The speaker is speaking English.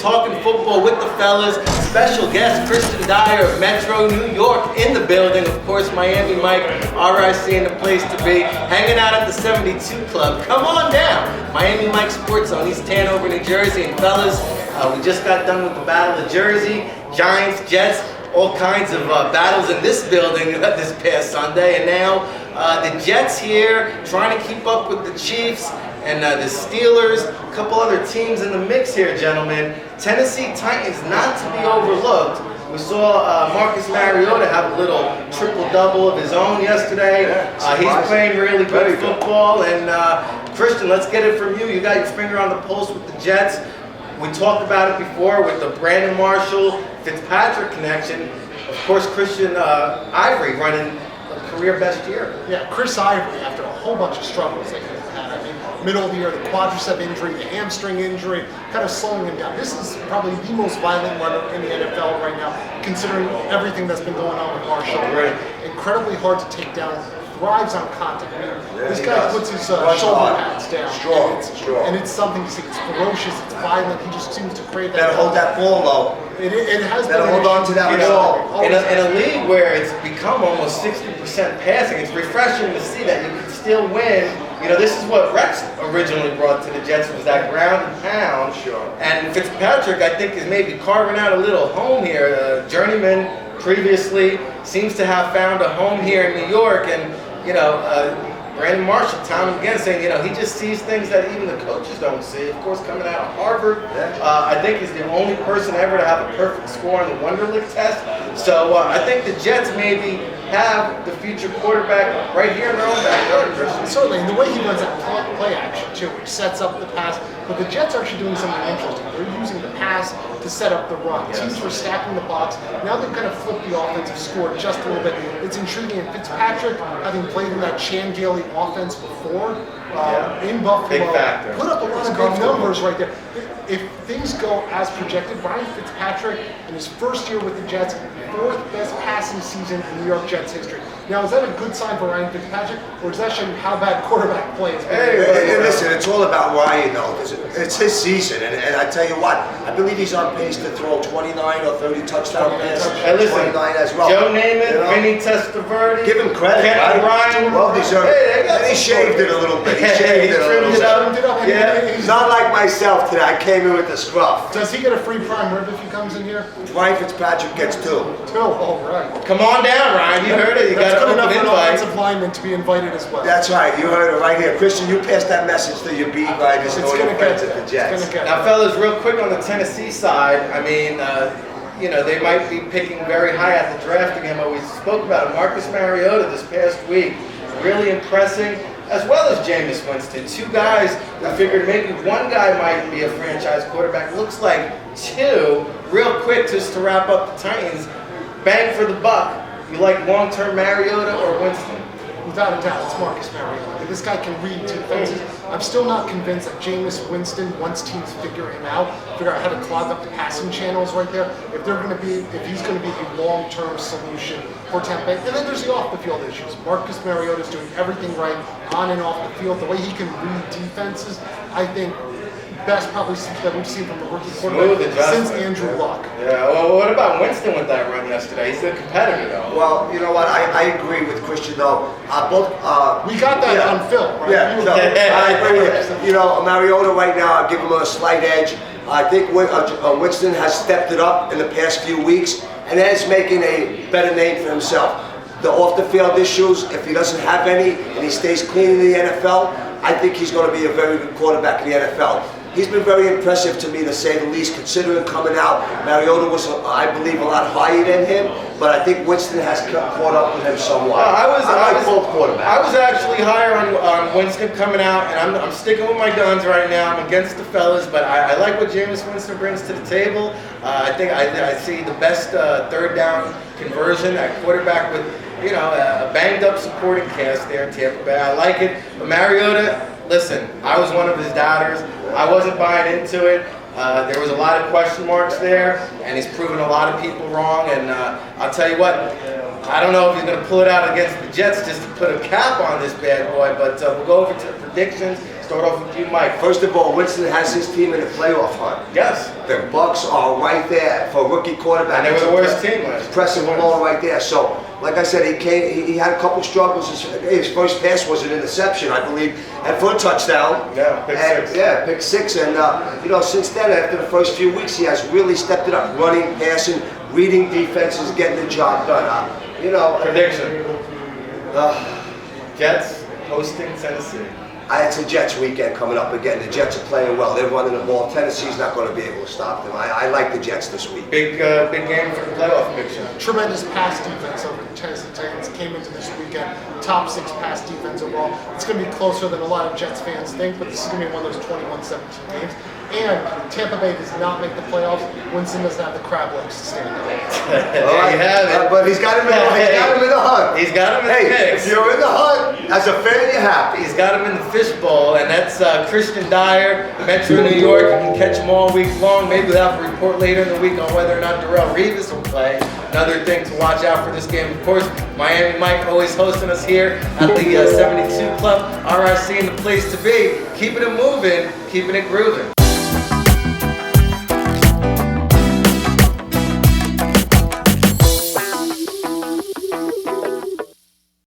talking football with the fellas. Special guest Christian Dyer of Metro New York in the building. Of course, Miami Mike, RIC in the place to be. Hanging out at the 72 Club. Come on down. Miami Mike Sports Zone, East Hanover, New Jersey. And fellas, we just got done with the Battle of Jersey. Giants, Jets, all kinds of battles in this building this past Sunday. And now the Jets here trying to keep up with the Chiefs and the Steelers, a couple other teams in the mix here, gentlemen. Tennessee Titans not to be overlooked. We saw Marcus Mariota have a little triple-double of his own yesterday. He's playing really good football. And Christian, let's get it from you. You got your finger on the pulse with the Jets. We talked about it before with the Brandon Marshall, Fitzpatrick connection. Of course, Christian Ivory running a career best year. Yeah, Chris Ivory, after a whole bunch of struggles that he's had. I mean, middle of the year, the quadricep injury, the hamstring injury, kind of slowing him down. This is probably the most violent runner in the NFL right now, considering everything that's been going on with Marshall. Right. Incredibly hard to take down. Thrives on contact. I mean, this guy puts his shoulder pads down. Strong. And it's something to see. It's ferocious. It's violent. He just seems to create that. Better hold that ball low. It has better hold on to that ball. In a league where it's become almost 60% passing, it's refreshing to see that you can still win. You know, this is what Rex originally brought to the Jets, was that ground and pound. Sure. And Fitzpatrick, I think, is maybe carving out a little home here. Journeyman previously seems to have found a home here in New York, and you know, Brandon Marshall, time and again, saying, you know, he just sees things that even the coaches don't see. Of course, coming out of Harvard, I think he's the only person ever to have a perfect score on the Wonderlic test. So I think the Jets maybe have the future quarterback right here in their own backyard. Certainly, and the way he runs that play action too, which sets up the pass. But the Jets are actually doing something interesting. They're using the pass to set up the run. Teams were stacking the box. Now they've kind of flipped the offensive score just a little bit. It's intriguing. And Fitzpatrick, having played in that Chan Gailey offense before, in Buffalo, put up a lot of good numbers right there. If things go as projected, Ryan Fitzpatrick in his first year with the Jets, fourth best passing season in New York Jets history. Now, is that a good sign for Ryan Fitzpatrick, or is that showing how bad quarterback play is? Hey, listen, it's all about Ryan, though, because it's his season, and I tell you what, I believe he's on pace to throw 29 or 30 touchdown passes. Hey, listen, 29 as well. Joe Namath, Vinny Testaverde, give him credit, Ryan, well deserved. And he shaved it a little bit. He shaved it a little bit. Yeah. Not like myself today. I came in with the scruff. Does he get a free prime rib if he comes in here? Ryan Fitzpatrick gets two. All right. Come on down, Ryan. You heard it. You got good an enough open for an invite. offensive lineman to be invited as well. That's right. You heard it right here. Christian, you passed that message to your beat writers and all your friends at the Jets. Now, fellas, real quick on the Tennessee side, I mean, you know, they might be picking very high at the drafting him, but we spoke about it. Marcus Mariota this past week, really impressing, as well as Jameis Winston. Two guys that figured maybe one guy might be a franchise quarterback. Looks like two. Real quick, just to wrap up the Titans, bang for the buck. You like long-term Mariota or Winston? Without a doubt, it's Marcus Mariota. This guy can read defenses. I'm still not convinced that Jameis Winston, once teams figure him out, figure out how to clog up the passing channels right there, if he's going to be a long-term solution for Tampa Bay. And then there's the off-the-field issues. Marcus Mariota's doing everything right on and off the field. The way he can read defenses, I think, best probably that we've seen from the rookie quarterback since Andrew Luck. Yeah, well, what about Winston with that run yesterday? He's a competitor, though. Well, you know what? I agree with Christian, though. We got that on film, right? Yeah, no, I agree with you. You know, Mariota right now, I give him a slight edge. I think Winston has stepped it up in the past few weeks, and is making a better name for himself. The off-the-field issues, if he doesn't have any, and he stays clean in the NFL, I think he's going to be a very good quarterback in the NFL. He's been very impressive to me, to say the least, considering coming out. Mariota was, I believe, a lot higher than him, but I think Winston has caught up with him somewhat. I like both quarterbacks. I was actually higher on Winston coming out, and I'm sticking with my guns right now. I'm against the fellas, but I like what Jameis Winston brings to the table. I think I see the best third down conversion at quarterback with, you know, a banged up supporting cast there in Tampa Bay. I like it. But Mariota, listen, I was one of his doubters. I wasn't buying into it. There was a lot of question marks there, and he's proven a lot of people wrong. And I'll tell you what, I don't know if he's going to pull it out against the Jets just to put a cap on this bad boy, but we'll go over to the predictions. Start off with you, Mike. First of all, Winston has his team in the playoff hunt. Yes. The Bucks are right there for a rookie quarterback. And they were the worst team last year. Pressing them all right there. So, like I said, he had a couple struggles. His first pass was an interception, I believe, and for a touchdown. Yeah, pick six. Yeah, pick six. And, since then, after the first few weeks, he has really stepped it up. Running, passing, reading defenses, getting the job done. Prediction. Jets hosting Tennessee. It's a Jets weekend coming up again. The Jets are playing well. They're running the ball. Tennessee's not going to be able to stop them. I like the Jets this week. Big game for the playoff picture. Tremendous pass defense over the Tennessee Titans came into this weekend. Top 6 pass defense overall. It's going to be closer than a lot of Jets fans think, but this is going to be one of those 21-17 games. And Tampa Bay does not make the playoffs. Winston doesn't have the crab legs to stand up. There you have it. But he's got him in the hunt. He's got him in the mix. If you're in the hunt, as a fan, you're happy. He's got him in the fishbowl, and that's Christian Dyer, Metro New York. You can catch him all week long. Maybe we'll have a report later in the week on whether or not Darrelle Revis will play. Another thing to watch out for this game, of course, Miami Mike always hosting us here at the 72 Club. RIC in the place to be. Keeping it moving, keeping it grooving.